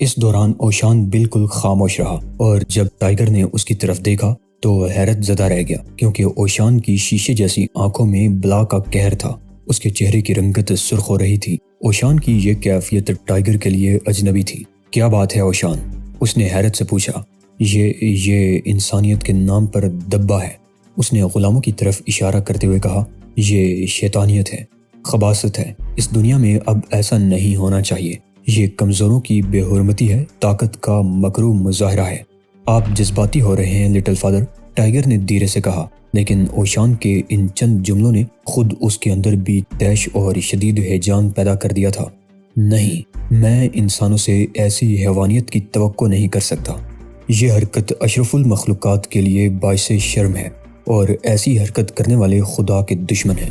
اس دوران اوشان بالکل خاموش رہا اور جب ٹائیگر نے اس کی طرف دیکھا تو حیرت زدہ رہ گیا، کیونکہ اوشان کی شیشے جیسی آنکھوں میں بلا کا قہر تھا۔ اس کے چہرے کی رنگت سرخ ہو رہی تھی۔ اوشان کی یہ کیفیت ٹائیگر کے لیے اجنبی تھی۔ کیا بات ہے اوشان؟ اس نے حیرت سے پوچھا۔ یہ انسانیت کے نام پر دبا ہے، اس نے غلاموں کی طرف اشارہ کرتے ہوئے کہا۔ یہ شیطانیت ہے، خباثت ہے۔ اس دنیا میں اب ایسا نہیں ہونا چاہیے۔ یہ کمزوروں کی بے حرمتی ہے، طاقت کا مکروہ مظاہرہ ہے۔ آپ جذباتی ہو رہے ہیں لٹل فادر، ٹائیگر نے دھیرے سے کہا، لیکن اوشان کے ان چند جملوں نے خود اس کے اندر بھی طیش اور شدید ہیجان پیدا کر دیا تھا۔ نہیں، میں انسانوں سے ایسی حیوانیت کی توقع نہیں کر سکتا۔ یہ حرکت اشرف المخلوقات کے لیے باعث شرم ہے اور ایسی حرکت کرنے والے خدا کے دشمن ہیں۔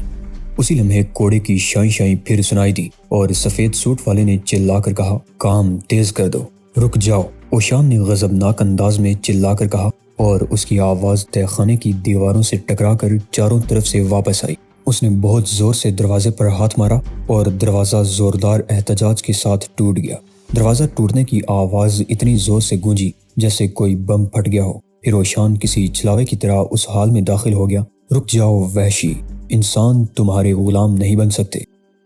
اسی لمحے کوڑے کی شائیں شائیں پھر سنائی دی اور سفید سوٹ والے نے چلا کر کہا، کام تیز کر دو، رک جاؤ۔ اوشان نے غضبناک انداز میں چلا کر کہا اور اس کی آواز تہہ خانے کی دیواروں سے ٹکرا کر چاروں طرف سے واپس آئی۔ اس نے بہت زور سے دروازے پر ہاتھ مارا اور دروازہ زوردار احتجاج کے ساتھ ٹوٹ گیا۔ دروازہ ٹوٹنے کی آواز اتنی زور سے گونجی جیسے کوئی بم پھٹ گیا ہو۔ پھر اوشان کسی چھلاوے کی طرح اس حال میں داخل ہو گیا، رک جاؤ وحشی، انسان تمہارے غلام نہیں بن سکتے۔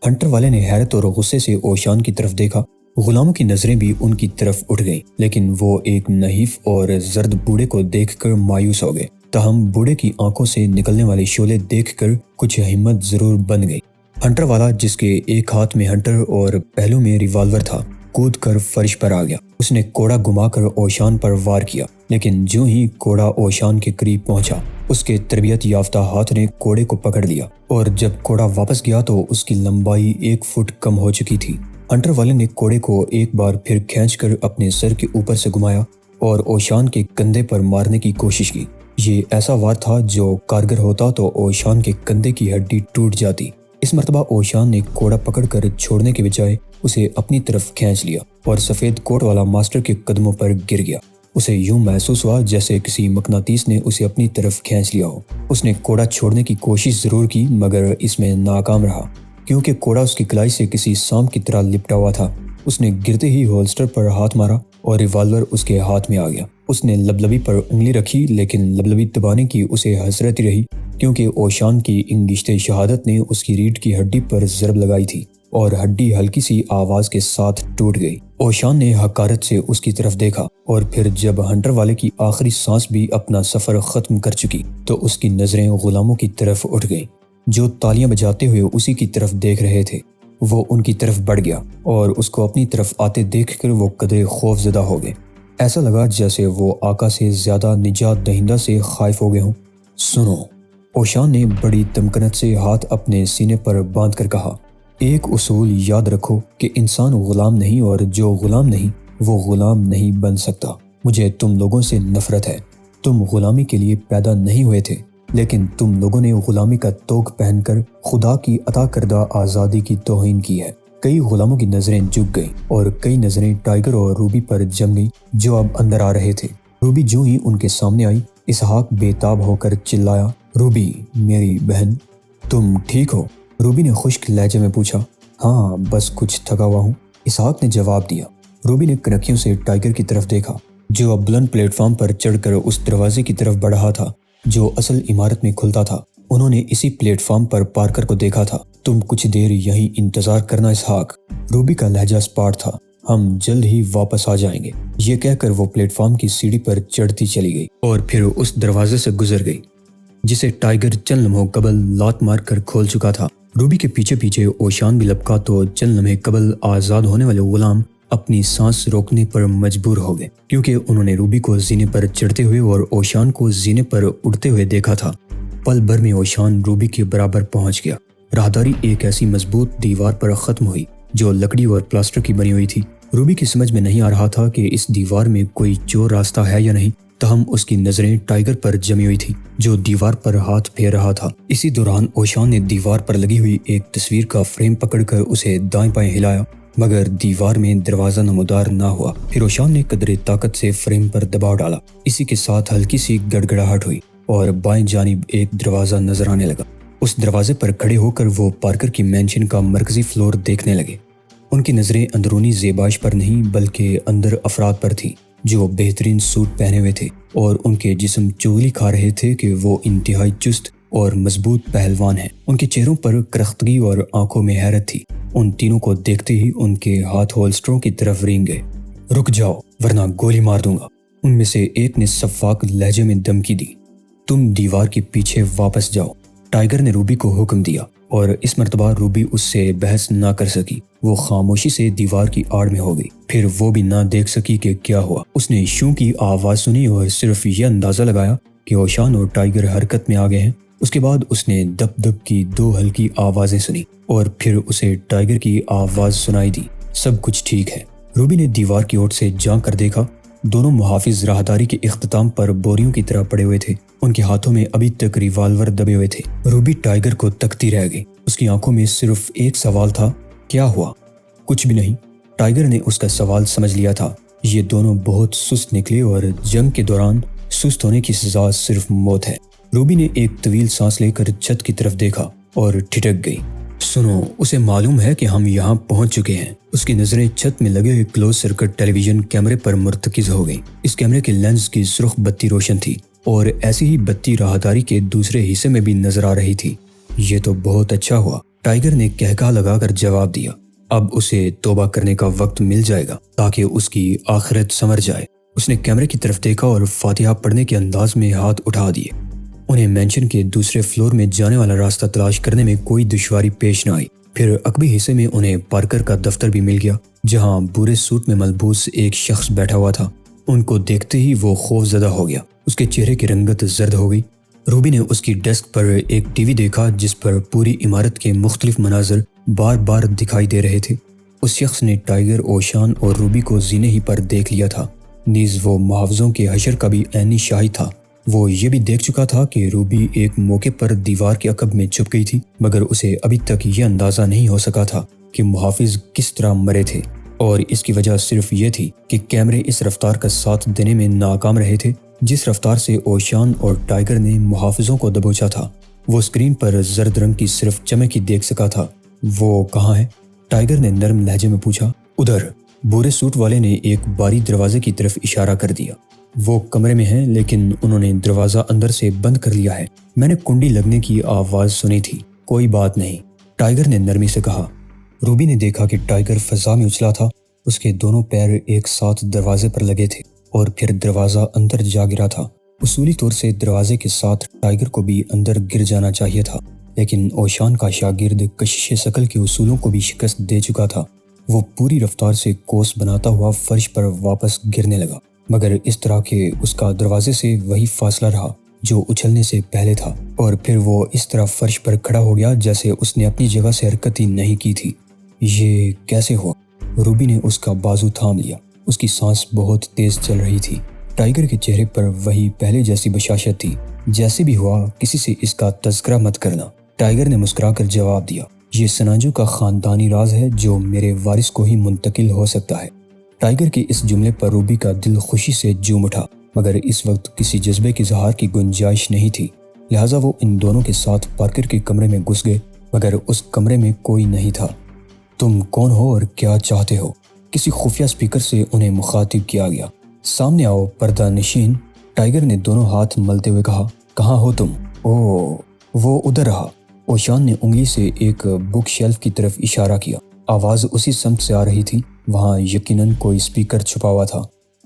ہنٹر والے نے حیرت اور غصے سے اوشان کی طرف دیکھا۔ غلاموں کی نظریں بھی ان کی طرف اٹھ گئیں، لیکن وہ ایک نحیف اور زرد بوڑھے کو دیکھ کر مایوس ہو گئے۔ تاہم بوڑھے کی آنکھوں سے نکلنے والے شعلے دیکھ کر کچھ ہمت ضرور بن گئی۔ ہنٹر والا، جس کے ایک ہاتھ میں ہنٹر اور پہلو میں ریوالور تھا، کود کر فرش پر آ گیا۔ اس نے کوڑا گھما کر اوشان پر وار کیا، لیکن جو ہی کوڑا اوشان کے قریب پہنچا، اس کے تربیت یافتہ ہاتھ نے کوڑے کو پکڑ لیا اور جب کوڑا واپس گیا تو اس کی لمبائی 1 فٹ کم ہو چکی تھی۔ ہنٹر والے نے کوڑے کو ایک بار پھر کھینچ کر اپنے سر کے اوپر سے گھمایا اور اوشان کے کندھے پر مارنے کی کوشش کی۔ یہ ایسا وار تھا جو کارگر ہوتا تو اوشان کے کندھے کی ہڈی ٹوٹ جاتی۔ اس مرتبہ اوشان نے کوڑا پکڑ کر چھوڑنے کے بجائے اسے اپنی طرف کھینچ لیا اور سفید کوٹ والا ماسٹر کے قدموں پر گر گیا۔ اسے یوں محسوس ہوا جیسے کسی مقناطیس نے اسے اپنی طرف کھینچ لیا ہو۔ اس نے کوڑا چھوڑنے کی کوشش ضرور کی مگر اس میں ناکام رہا، کیونکہ کوڑا اس کی کلائی سے کسی سانپ کی طرح لپٹا ہوا تھا۔ اس نے گرتے ہی ہولسٹر پر ہاتھ مارا اور ریوالور اس کے ہاتھ میں آ گیا۔ اس نے لبلبی پر انگلی رکھی، لیکن لبلبی دبانے کی اسے حسرت ہی رہی، کیونکہ اوشان کی انگشت شہادت نے اس کی ریڑھ کی ہڈی پر ضرب لگائی تھی اور ہڈی ہلکی سی آواز کے ساتھ ٹوٹ گئی۔ اوشان نے حقارت سے اس کی طرف دیکھا اور پھر جب ہنٹر والے کی آخری سانس بھی اپنا سفر ختم کر چکی تو اس کی نظریں غلاموں کی طرف اٹھ گئیں جو تالیاں بجاتے ہوئے اسی کی طرف دیکھ رہے تھے۔ وہ ان کی طرف بڑھ گیا اور اس کو اپنی طرف آتے دیکھ کر وہ قدرے خوف زدہ ہو گئے۔ ایسا لگا جیسے وہ آقا سے زیادہ نجات دہندہ سے خائف ہو گئے ہوں۔ سنو، اوشان نے بڑی تمکنت سے ہاتھ اپنے سینے پر باندھ کر کہا، ایک اصول یاد رکھو کہ انسان غلام نہیں اور جو غلام نہیں وہ غلام نہیں بن سکتا۔ مجھے تم لوگوں سے نفرت ہے۔ تم غلامی کے لیے پیدا نہیں ہوئے تھے، لیکن تم لوگوں نے غلامی کا توگ پہن کر خدا کی عطا کردہ آزادی کی توہین کی ہے۔ کئی غلاموں کی نظریں جھک گئیں اور کئی نظریں ٹائیگر اور روبی پر جم گئیں جو اب اندر آ رہے تھے۔ روبی جو ہی ان کے سامنے آئی، اسحاق بے تاب ہو کر چلایا، روبی میری بہن، تم ٹھیک ہو؟ روبی نے خشک لہجے میں پوچھا۔ ہاں، بس کچھ تھکا ہوا ہوں، اسحاق نے جواب دیا۔ روبی نے کنکھیوں سے ٹائیگر کی طرف دیکھا جو اب بلند پلیٹ فارم پر چڑھ کر اس دروازے کی طرف بڑھ رہا تھا جو اصل عمارت میں کھلتا تھا۔ انہوں نے اسی پلیٹ فارم پر پارکر کو دیکھا تھا۔ تم کچھ دیر یہیں انتظار کرنا اسحاق، روبی کا لہجہ سپاٹ تھا، ہم جلد ہی واپس آ جائیں گے۔ یہ کہہ کر وہ پلیٹ فارم کی سیڑھی پر چڑھتی چلی گئی اور پھر اس دروازے سے گزر گئی جسے ٹائیگر چند لمحوں قبل لات مار کر کھول چکا تھا۔ روبی کے پیچھے پیچھے اوشان بھی لپکا تو چند لمحے قبل آزاد ہونے والے غلام اپنی سانس روکنے پر مجبور ہو گئے، کیونکہ انہوں نے روبی کو زینے پر چڑھتے ہوئے اور اوشان کو زینے پر اڑتے ہوئے دیکھا تھا۔ پل بھر میں اوشان روبی کے برابر پہنچ گیا۔ راہداری ایک ایسی مضبوط دیوار پر ختم ہوئی جو لکڑی اور پلاسٹر کی بنی ہوئی تھی۔ روبی کی سمجھ میں نہیں آ رہا تھا کہ اس دیوار میں کوئی چور راستہ ہے یا نہیں، تاہم اس کی نظریں ٹائیگر پر جمی ہوئی تھی جو دیوار پر ہاتھ پھیر رہا تھا۔ اسی دوران اوشان نے دیوار پر لگی ہوئی ایک تصویر کا فریم پکڑ کر اسے دائیں بائیں ہلایا مگر دیوار میں دروازہ نمودار نہ ہوا۔ پھر اوشان نے قدرے طاقت سے فریم پر دباؤ ڈالا، اسی کے ساتھ ہلکی سی گڑگڑاہٹ ہوئی اور بائیں جانب ایک دروازہ نظر آنے لگا۔ اس دروازے پر کھڑے ہو کر وہ پارکر کی مینشن کا مرکزی فلور دیکھنے لگے۔ ان کی نظریں اندرونی زیبائش پر نہیں بلکہ اندر افراد پر تھیں جو بہترین سوٹ پہنے ہوئے تھے اور ان کے جسم چغلی کھا رہے تھے کہ وہ انتہائی چست اور مضبوط پہلوان ہیں۔ ان کے چہروں پر کرختگی اور آنکھوں میں حیرت تھی۔ ان تینوں کو دیکھتے ہی ان کے ہاتھ ہولسٹروں کی طرف رینگ گئے۔ رک جاؤ ورنہ گولی مار دوں گا، ان میں سے ایک نے شفاق لہجے میں دھمکی دی۔ تم دیوار کے پیچھے واپس جاؤ، ٹائیگر نے روبی کو حکم دیا، اور اس مرتبہ روبی اس سے بحث نہ کر سکی۔ وہ خاموشی سے دیوار کی آڑ میں ہو گئی، پھر وہ بھی نہ دیکھ سکی کہ کیا ہوا۔ اس نے شوں کی آواز سنی اور صرف یہ اندازہ لگایا کہ اوشان اور ٹائیگر حرکت میں آ گئے ہیں۔ اس کے بعد اس نے دب دب کی 2 ہلکی آوازیں سنی اور پھر اسے ٹائیگر کی آواز سنائی دی۔ سب کچھ ٹھیک ہے۔ روبی نے دیوار کی اوٹ سے جھانک کر دیکھا۔ دونوں محافظ راہداری کے اختتام پر بوریوں کی طرح پڑے ہوئے تھے۔ ان کے ہاتھوں میں ابھی تک ریوالور دبے ہوئے تھے۔ روبی ٹائیگر کو تکتی رہ گئی۔ اس کی آنکھوں میں صرف ایک سوال تھا، کیا ہوا؟ کچھ بھی نہیں۔ ٹائیگر نے اس کا سوال سمجھ لیا تھا۔ یہ دونوں بہت سست نکلے اور جنگ کے دوران سست ہونے کی سزا صرف موت ہے۔ روبی نے ایک طویل سانس لے کر چھت کی طرف دیکھا اور ٹھٹک گئی۔ سنو، اسے معلوم ہے کہ ہم یہاں پہنچ چکے ہیں۔ اس کی نظریں چھت میں لگے ہوئے کلوز سرکٹ ٹیلی ویژن کیمرے پر مرتکز ہو گئیں۔ اس کیمرے کے لینس کی سرخ بتی روشن تھی اور ایسی ہی بتی راہداری کے دوسرے حصے میں بھی نظر آ رہی تھی۔ یہ تو بہت اچھا ہوا، ٹائیگر نے کہکہا لگا کر جواب دیا۔ اب اسے توبہ کرنے کا وقت مل جائے گا تاکہ اس کی آخرت سنور جائے۔ اس نے کیمرے کی طرف دیکھا اور فاتحہ پڑھنے کے انداز میں ہاتھ اٹھا دیے۔ انہیں مینشن کے دوسرے فلور میں جانے والا راستہ تلاش کرنے میں کوئی دشواری پیش نہ آئی۔ پھر عقبی حصے میں انہیں پارکر کا دفتر بھی مل گیا، جہاں بورے سوٹ میں ملبوس ایک شخص بیٹھا ہوا تھا۔ ان کو دیکھتے ہی وہ خوف زدہ ہو گیا۔ اس کے چہرے کی رنگت زرد ہو گئی۔ روبی نے اس کی ڈیسک پر ایک ٹی وی دیکھا جس پر پوری عمارت کے مختلف مناظر بار بار دکھائی دے رہے تھے۔ اس شخص نے ٹائیگر، اوشان اور روبی کو زینے ہی پر دیکھ لیا تھا، نیز وہ محافظوں کے حشر کا بھی عینی شاہد تھا۔ وہ یہ بھی دیکھ چکا تھا کہ روبی ایک موقع پر دیوار کے عقب میں چھپ گئی تھی، مگر اسے ابھی تک یہ اندازہ نہیں ہو سکا تھا کہ محافظ کس طرح مرے تھے، اور اس کی وجہ صرف یہ تھی کہ کیمرے اس رفتار کا ساتھ دینے میں ناکام رہے تھے جس رفتار سے اوشان اور ٹائیگر نے محافظوں کو دبوچا تھا۔ وہ اسکرین پر زرد رنگ کی صرف چمک ہی دیکھ سکا تھا۔ وہ کہاں ہے؟ ٹائیگر نے نرم لہجے میں پوچھا۔ ادھر، بورے سوٹ والے نے ایک باری دروازے کی طرف اشارہ کر دیا۔ وہ کمرے میں ہیں، لیکن انہوں نے دروازہ اندر سے بند کر لیا ہے۔ میں نے کنڈی لگنے کی آواز سنی تھی۔ کوئی بات نہیں، ٹائیگر نے نرمی سے کہا۔ روبی نے دیکھا کہ ٹائیگر فضا میں اچھلا تھا۔ اس کے دونوں پیر ایک ساتھ دروازے پر لگے تھے اور پھر دروازہ اندر جا گرا تھا۔ اصولی طور سے دروازے کے ساتھ ٹائیگر کو بھی اندر گر جانا چاہیے تھا، لیکن اوشان کا شاگرد کشش شکل کے اصولوں کو بھی شکست دے چکا تھا۔ وہ پوری رفتار سے کوس بناتا ہوا فرش پر واپس گرنے لگا، مگر اس طرح کہ اس کا دروازے سے وہی فاصلہ رہا جو اچھلنے سے پہلے تھا، اور پھر وہ اس طرح فرش پر کھڑا ہو گیا جیسے اس نے اپنی جگہ سے حرکت ہی نہیں کی تھی۔ یہ کیسے ہوا؟ روبی نے اس کا بازو تھام لیا۔ اس کی سانس بہت تیز چل رہی تھی۔ ٹائیگر کے چہرے پر وہی پہلے جیسی بشاشت تھی۔ جیسے بھی ہوا، کسی سے اس کا تذکرہ مت کرنا، ٹائیگر نے مسکرا کر جواب دیا۔ یہ سناجو کا خاندانی راز ہے جو میرے وارث کو ہی منتقل ہو سکتا ہے۔ ٹائیگر کے اس جملے پر روبی کا دل خوشی سے جھوم اٹھا، مگر اس وقت کسی جذبے کے اظہار کی گنجائش نہیں تھی، لہٰذا وہ ان دونوں کے ساتھ پارکر کے کمرے میں گھس گئے، مگر اس کمرے میں کوئی نہیں تھا۔ تم کون ہو اور کیا چاہتے ہو؟ کسی خفیہ اسپیکر سے انہیں مخاطب کیا گیا۔ سامنے آؤ پردہ نشین، ٹائیگر نے دونوں ہاتھ ملتے ہوئے کہا۔ کہاں ہو تم؟ وہ ادھر رہا۔ اوشان نے انگلی سے ایک بک شیلف کی طرف اشارہ کیا۔ آواز اسی سمت سے آ رہی تھی۔ وہاں یقیناً کوئی اسپیکر چھپا ہوا تھا۔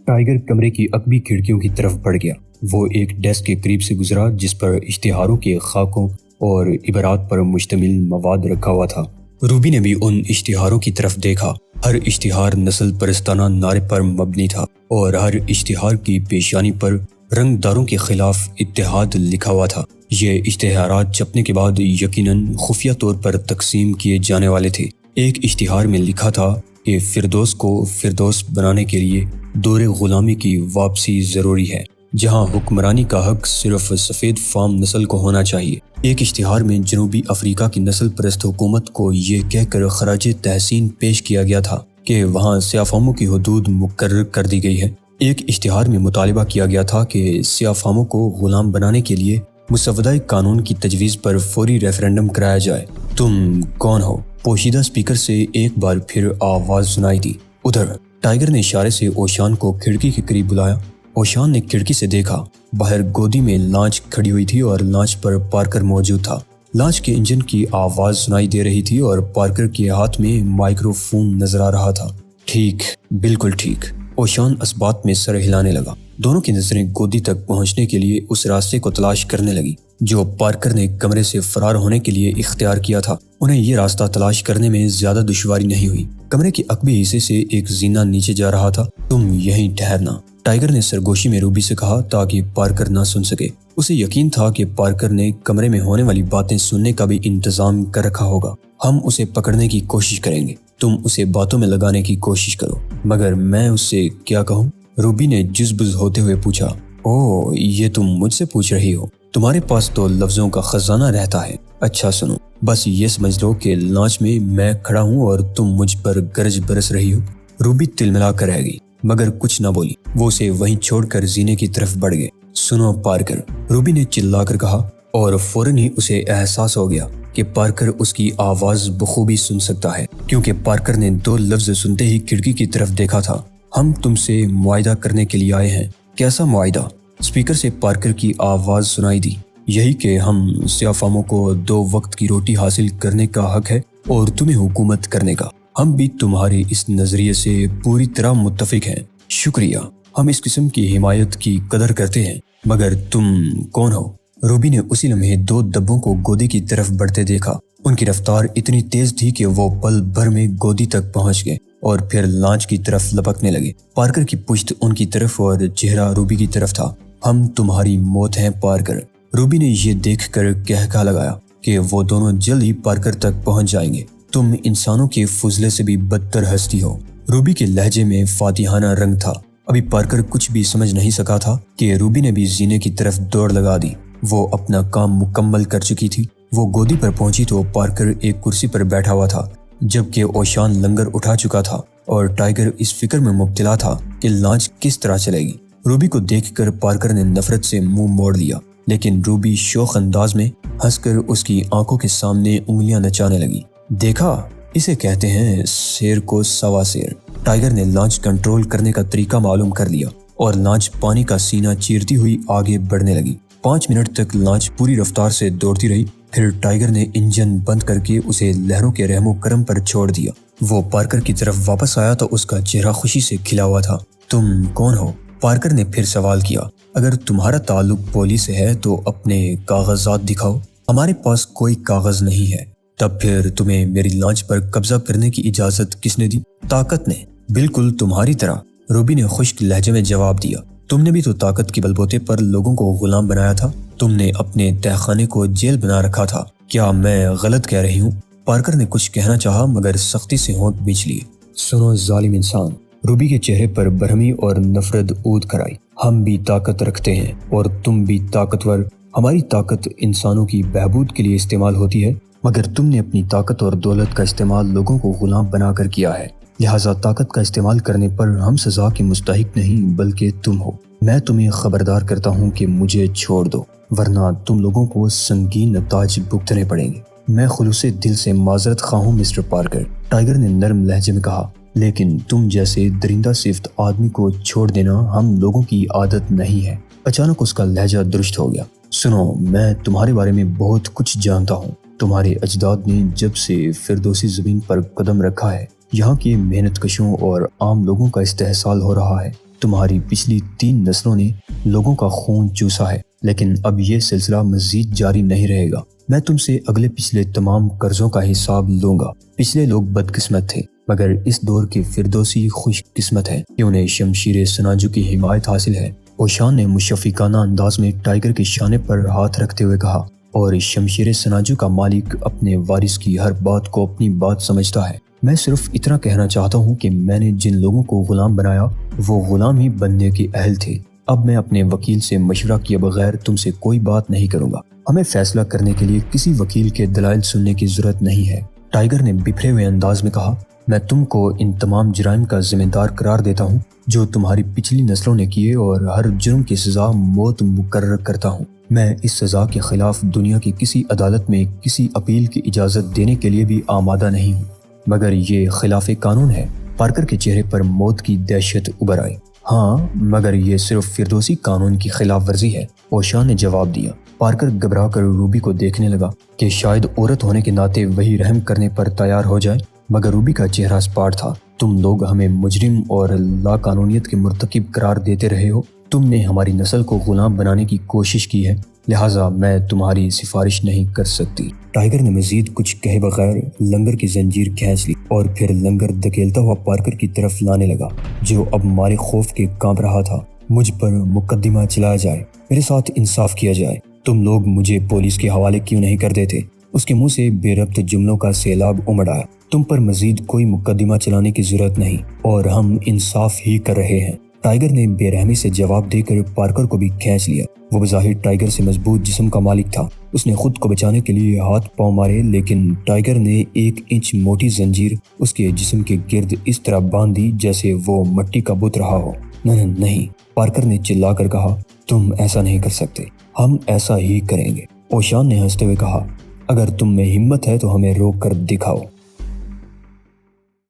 ٹائیگر کمرے کی عقبی کھڑکیوں کی طرف بڑھ گیا۔ وہ ایک ڈیسک کے قریب سے گزرا جس پر اشتہاروں کے خاکوں اور عبارات پر مشتمل مواد رکھا ہوا تھا۔ روبی نے بھی ان اشتہاروں کی طرف دیکھا۔ ہر اشتہار نسل پرستانہ نعرے پر مبنی تھا اور ہر اشتہار کی پیشانی پر رنگ داروں کے خلاف اتحاد لکھا ہوا تھا۔ یہ اشتہارات چھپنے کے بعد یقیناً خفیہ طور پر تقسیم کیے جانے والے تھے۔ ایک اشتہار میں لکھا تھا کہ فردوس کو فردوس بنانے کے لیے دور غلامی کی واپسی ضروری ہے، جہاں حکمرانی کا حق صرف سفید فام نسل کو ہونا چاہیے۔ ایک اشتہار میں جنوبی افریقہ کی نسل پرست حکومت کو یہ کہہ کر خراج تحسین پیش کیا گیا تھا کہ وہاں سیاہ فاموں کی حدود مقرر کر دی گئی ہے۔ ایک اشتہار میں مطالبہ کیا گیا تھا کہ سیاہ فاموں کو غلام بنانے کے لیے مسودہ قانون کی تجویز پر فوری ریفرنڈم کرایا جائے۔ تم کون ہو؟ پوشیدہ اسپیکر سے ایک بار پھر آواز سنائی دی۔ ادھر ٹائیگر نے اشارے سے اوشان کو کھڑکی کے قریب بلایا۔ اوشان نے کھڑکی سے دیکھا، باہر گودی میں لانچ کھڑی ہوئی تھی اور لانچ پر پارکر موجود تھا۔ لانچ کے انجن کی آواز سنائی دے رہی تھی اور پارکر کے ہاتھ میں مائکرو فون نظر آ رہا تھا۔ ٹھیک، بالکل ٹھیک۔ اوشان اس بات میں سر ہلانے لگا۔ دونوں کی نظریں گودی تک پہنچنے کے لیے اس راستے کو تلاش کرنے لگی جو پارکر نے کمرے سے فرار ہونے کے لیے اختیار کیا تھا۔ انہیں یہ راستہ تلاش کرنے میں زیادہ دشواری نہیں ہوئی۔ کمرے کے عقبی حصے سے ایک زینہ نیچے جا رہا تھا۔ تم یہیں ٹھہرنا، ٹائیگر نے سرگوشی میں روبی سے کہا تاکہ پارکر نہ سن سکے۔ اسے یقین تھا کہ پارکر نے کمرے میں ہونے والی باتیں سننے کا بھی انتظام کر رکھا ہوگا۔ ہم اسے پکڑنے کی کوشش کریں گے، تم اسے باتوں میں لگانے کی کوشش کرو۔ مگر میں اس سے کیا کہوں؟ روبی نے جزبز ہوتے ہوئے پوچھا۔ اوہ، یہ تم مجھ سے پوچھ رہی ہو؟ تمہارے پاس تو لفظوں کا خزانہ رہتا ہے۔ اچھا سنو، بس یہ سمجھ لو کہ لانچ میں کھڑا ہوں اور تم مجھ پر گرج برس رہی ہو۔ روبی تلملا کر رہ گئی مگر کچھ نہ بولی۔ وہ اسے وہیں چھوڑ کر زینے کی طرف بڑھ گئے۔ سنو پارکر، روبی نے چلا کر کہا، اور فوراً ہی اسے احساس ہو گیا کہ پارکر اس کی آواز بخوبی سن سکتا ہے، کیونکہ پارکر نے دو لفظ سنتے ہی کھڑکی کی طرف دیکھا تھا۔ ہم تم سے معاہدہ کرنے کے لیے آئے ہیں۔ کیسا معاہدہ؟ اسپیکر سے پارکر کی آواز سنائی دی۔ یہی کہ ہم سیاہ فاموں کو 2 وقت کی روٹی حاصل کرنے کا حق ہے اور تمہیں حکومت کرنے کا۔ ہم بھی تمہارے اس نظریے سے پوری طرح متفق ہیں۔ شکریہ، ہم اس قسم کی حمایت کی قدر کرتے ہیں۔ مگر تم کون ہو؟ روبی نے اسی لمحے 2 دبوں کو گودی کی طرف بڑھتے دیکھا۔ ان کی رفتار اتنی تیز تھی کہ وہ پل بھر میں گودی تک پہنچ گئے اور پھر لانچ کی طرف لپکنے لگے۔ پارکر کی پشت ان کی طرف اور چہرہ روبی کی طرف تھا۔ ہم تمہاری موت ہیں پارکر۔ روبی نے یہ دیکھ کر کہکا لگایا کہ وہ دونوں جلد ہی پارکر تک پہنچ جائیں گے۔ تم انسانوں کے فضلے سے بھی بدتر ہستی ہو۔ روبی کے لہجے میں فاتحانہ رنگ تھا۔ ابھی پارکر کچھ بھی سمجھ نہیں سکا تھا کہ روبی نے بھی زینے کی طرف دوڑ لگا دی۔ وہ اپنا کام مکمل کر چکی تھی۔ وہ گودی پر پہنچی تو پارکر ایک کرسی پر بیٹھا ہوا تھا، جبکہ اوشان لنگر اٹھا چکا تھا اور ٹائیگر اس فکر میں مبتلا تھا کہ لانچ کس طرح چلے گی۔ روبی کو دیکھ کر پارکر نے نفرت سے منہ موڑ لیا، لیکن روبی شوخ انداز میں ہنس کر اس کی آنکھوں کے سامنے انگلیاں نچانے لگی۔ دیکھا، اسے کہتے ہیں شیر کو سوا شیر۔ ٹائیگر نے لانچ کنٹرول کرنے کا طریقہ معلوم کر لیا اور لانچ پانی کا سینہ چیرتی ہوئی آگے بڑھنے لگی۔ 5 منٹ تک لانچ پوری رفتار سے دوڑتی رہی۔ پھر ٹائیگر نے انجن بند کر کے اسے لہروں کے رحم و کرم پر چھوڑ دیا۔ وہ پارکر کی طرف واپس آیا تو اس کا چہرہ خوشی سے کھلا ہوا تھا۔ تم کون ہو؟ پارکر نے پھر سوال کیا۔ اگر تمہارا تعلق پولیس سے ہے تو اپنے کاغذات دکھاؤ۔ ہمارے پاس کوئی کاغذ نہیں ہے۔ تب پھر تمہیں میری لانچ پر قبضہ کرنے کی اجازت کس نے دی؟ طاقت نے، بالکل تمہاری طرح، روبی نے خشک لہجے میں جواب دیا۔ تم نے بھی تو طاقت کے بلبوتے پر لوگوں کو غلام بنایا تھا۔ تم نے اپنے تہخانے کو جیل بنا رکھا تھا۔ کیا میں غلط کہہ رہی ہوں؟ پارکر نے کچھ کہنا چاہا مگر سختی سے ہونٹ بیچ لیے۔ سنو ظالم انسان، روبی کے چہرے پر برہمی اور نفرت اود کر آئی۔ ہم بھی طاقت رکھتے ہیں اور تم بھی طاقتور۔ ہماری طاقت انسانوں کی بہبود کے لیے استعمال ہوتی ہے، مگر تم نے اپنی طاقت اور دولت کا استعمال لوگوں کو غلام بنا کر کیا ہے۔ لہٰذا طاقت کا استعمال کرنے پر ہم سزا کے مستحق نہیں بلکہ تم ہو۔ میں تمہیں خبردار کرتا ہوں کہ مجھے چھوڑ دو، ورنہ تم لوگوں کو سنگین نتائج بھگتنے پڑیں گے۔ میں خلوص دل سے معذرت خواہ ہوں مسٹر پارکر، ٹائیگر نے نرم لہجے میں کہا، لیکن تم جیسے درندہ صفت آدمی کو چھوڑ دینا ہم لوگوں کی عادت نہیں ہے۔ اچانک اس کا لہجہ درست ہو گیا۔ سنو، میں تمہارے بارے میں بہت کچھ جانتا ہوں۔ تمہارے اجداد نے جب سے فردوسی زمین پر قدم رکھا ہے، یہاں کے محنت کشوں اور عام لوگوں کا استحصال ہو رہا ہے۔ تمہاری پچھلی 3 نسلوں نے لوگوں کا خون چوسا ہے، لیکن اب یہ سلسلہ مزید جاری نہیں رہے گا۔ میں تم سے اگلے پچھلے تمام قرضوں کا حساب لوں گا۔ پچھلے لوگ بدقسمت تھے، مگر اس دور کے فردوسی خوش قسمت ہیں کہ انہیں شمشیر سناجو کی حمایت حاصل ہے۔ اوشان نے مشفقانہ انداز میں ٹائیگر کے شانے پر ہاتھ رکھتے ہوئے کہا، اور شمشیر سناجو کا مالک اپنے وارث کی ہر بات کو اپنی بات سمجھتا ہے۔ میں صرف اتنا کہنا چاہتا ہوں کہ میں نے جن لوگوں کو غلام بنایا وہ غلام ہی بننے کے اہل تھے۔ اب میں اپنے وکیل سے مشورہ کیے بغیر تم سے کوئی بات نہیں کروں گا۔ ہمیں فیصلہ کرنے کے لیے کسی وکیل کے دلائل سننے کی ضرورت نہیں ہے، ٹائیگر نے بکھرے ہوئے انداز میں کہا۔ میں تم کو ان تمام جرائم کا ذمہ دار قرار دیتا ہوں جو تمہاری پچھلی نسلوں نے کیے، اور ہر جرم کی سزا موت مقرر کرتا ہوں۔ میں اس سزا کے خلاف دنیا کی کسی عدالت میں کسی اپیل کی اجازت دینے کے لیے بھی آمادہ نہیں ہوں، مگر یہ خلاف قانون ہے۔ پارکر کے چہرے پر موت کی دہشت ابھر آئی۔ ہاں، مگر یہ صرف فردوسی قانون کی خلاف ورزی ہے، اوشان نے جواب دیا۔ پارکر گھبرا کر روبی کو دیکھنے لگا کہ شاید عورت ہونے کے ناطے وہی رحم کرنے پر تیار ہو جائے، مگر روبی کا چہرہ سپاٹ تھا۔ تم لوگ ہمیں مجرم اور لا قانونیت کے مرتکب قرار دیتے رہے ہو۔ تم نے ہماری نسل کو غلام بنانے کی کوشش کی ہے، لہٰذا میں تمہاری سفارش نہیں کر سکتی۔ ٹائیگر نے مزید کچھ کہے بغیر لنگر کی زنجیر کھینچ لی اور پھر لنگر دھکیلتا ہوا پارکر کی طرف لانے لگا، جو اب مارے خوف کے کانپ رہا تھا۔ مجھ پر مقدمہ چلایا جائے، میرے ساتھ انصاف کیا جائے۔ تم لوگ مجھے پولیس کے حوالے کیوں نہیں کر دیتے؟ اس کے منہ سے بے ربط جملوں کا سیلاب امڑ آیا۔ تم پر مزید کوئی مقدمہ چلانے کی ضرورت نہیں، اور ہم انصاف ہی کر رہے ہیں۔ ٹائیگر نے بے رحمی سے جواب دے کر پارکر کو بھی کھینچ لیا۔ وہ بظاہر ٹائیگر سے مضبوط جسم کا مالک تھا۔ اس نے خود کو بچانے کے لیے ہاتھ پاؤں مارے، لیکن ٹائیگر نے 1 انچ موٹی زنجیر اس کے جسم کے گرد اس طرح باندھ دی جیسے وہ مٹی کا بت رہا ہو۔ نہیں، پارکر نے چلا کر کہا، تم ایسا نہیں کر سکتے، ہم ایسا ہی کریں گے۔ اوشان نے ہنستے ہوئے کہا، اگر تم میں ہمت ہے تو ہمیں روک کر دکھاؤ۔